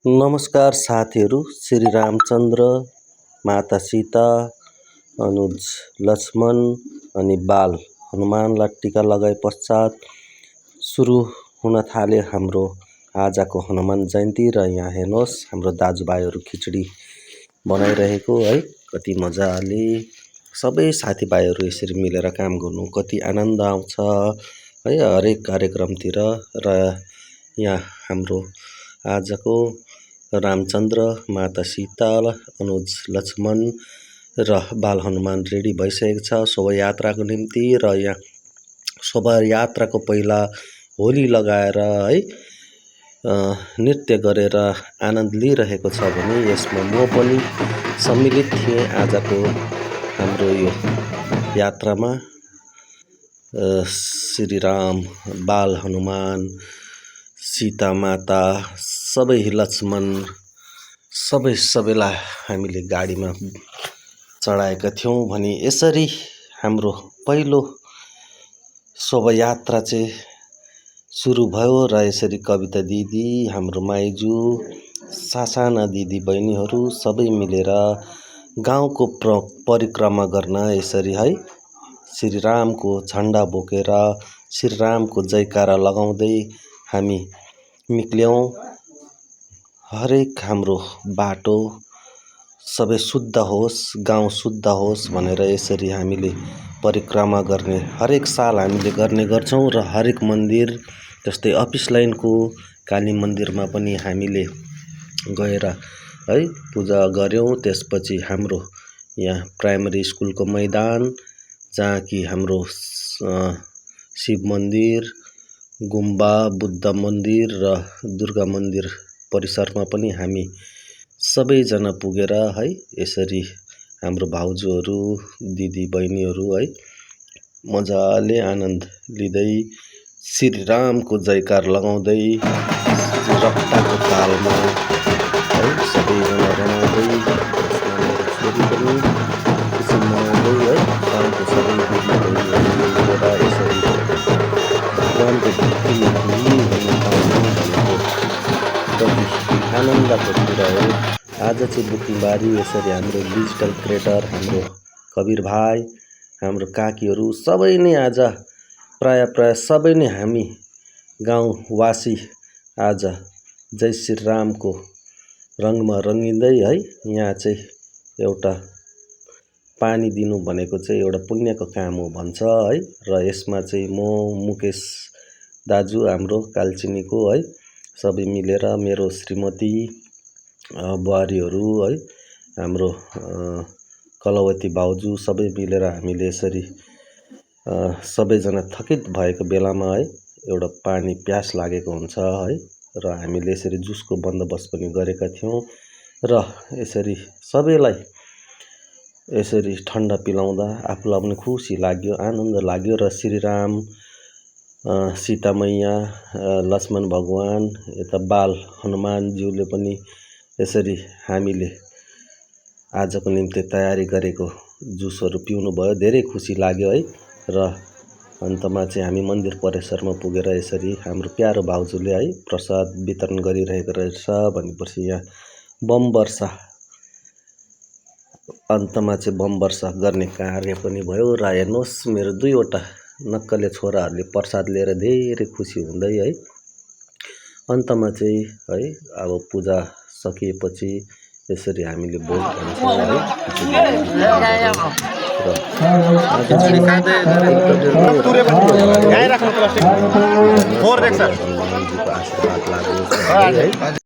नमस्कार साथीहरू। श्री रामचन्द्र, माता सीता, अनुज लक्ष्मण अनि बाल हनुमानलाई टीका लगाए पश्चात सुरु हुन थाले हाम्रो आजको हनुमान जयन्ती। र यहाँ हेर्नुहोस् हाम्रो दाजुभाइहरू खिचडी बनाइरहेको है, कति मजाले सबै साथीभाइहरू यसरी मिलेर काम गर्नु कति आनन्द आउँछ है हरेक कार्यक्रमतिर। र यहाँ हाम्रो आजको रामचन्द्र, माता सीता, अनुज लक्ष्मण र बाल हनुमान रेडी भइसकेको छ शोभायात्राको निम्ति। र यहाँ शोभायात्राको पहिला होली लगाएर है नृत्य गरेर आनन्द लिइरहेको छ भने यसमा म पनि सम्मिलित थिएँ आजको हाम्रो यो यात्रामा। श्री राम, बाल हनुमान, सीता माता, सबै लक्ष्मण सबैलाई हामीले गाडीमा चढाएका थियौँ भने यसरी हाम्रो पहिलो शोभायात्रा चाहिँ सुरु भयो। र यसरी कविता दिदी, हाम्रो माइजू, सासाना दिदी बहिनीहरू सबै मिलेर गाउँको परिक्रमा गर्न यसरी है श्री रामको झन्डा बोकेर श्री रामको जयकारा लगाउँदै हामी निक्ल्यौँ। हरेक हाम्रो बाटो सबै शुद्ध होस्, गाउँ शुद्ध होस् भनेर यसरी हामीले परिक्रमा गर्ने हरेक साल हामीले गर्ने गर्छौँ। र हरेक मन्दिर जस्तै अफिस लाइनको काली मन्दिरमा पनि हामीले गएर है पूजा गऱ्यौँ। त्यसपछि हाम्रो यहाँ प्राइमरी स्कुलको मैदान जहाँ कि हाम्रो शिव मन्दिर, गुम्बा, बुद्ध मन्दिर र दुर्गा मन्दिर परिसरमा पनि हामी सबैजना पुगेर है यसरी हाम्रो भाउजूहरू, दिदी बहिनीहरू है मजाले आनन्द लिँदै श्री रामको जयकार लगाउँदै रक्ताको तालमा है सबैजना रमाउँदै छोरी पनि खुसी मनाउँदै है गाउँको सबै दिदीबहिनीहरू मिलेर यसरी भगवानको भक्तिमा हुनु पाउनु भनेको कति आनन्दको कुरा हो। आज चाहिँ बुकिङबारी यसरी हाम्रो डिजिटल क्रिएटर, हाम्रो कबिर भाइ, हाम्रो काकीहरू सबै नै आज प्राय सबै नै हामी गाउँवासी आज जय श्री रामको रङमा रङ्गिँदै है यहाँ चाहिँ एउटा पानी दिनु भनेको चाहिँ एउटा पुण्यको काम हो भन्छ है। र यसमा चाहिँ म मुकेश दाजु हाम्रो कालचिनीको है सबै मिलेर मेरो श्रीमती बुहारीहरू है हाम्रो कलावती भाउजू सबै मिलेर हामीले यसरी सबैजना थकित भएको बेलामा है एउटा पानी प्यास लागेको हुन्छ है र हामीले यसरी जुसको बन्दोबस्त पनि गरेका थियौँ। र यसरी सबैलाई यसरी ठन्डा पिलाउँदा आफूलाई पनि खुसी लाग्यो, आनन्द लाग्यो। र श्रीराम, सीता मैया, लक्ष्मण भगवान, यता बाल हनुमानज्यूले पनि यसरी हामीले आजको निम्ति तयारी गरेको जुसहरू पिउनुभयो, धेरै खुसी लाग्यो है। र अन्तमा चाहिँ हामी मन्दिर परिसरमा पुगेर यसरी हाम्रो प्यारो भाउजूले है प्रसाद वितरण गरिरहेको रहेछ भनेपछि यहाँ बम वर्षा अन्तमा चाहिँ बम वर्षा गर्ने कार्य पनि भयो। र हेर्नुहोस् मेरो दुईवटा नक्कले छोराहरूले प्रसाद लिएर धेरै खुसी हुँदै है अन्तमा चाहिँ है अब पूजा सकिएपछि यसरी हामीले भोज खान्छौँ है। आशीर्वाद लाग्यो है।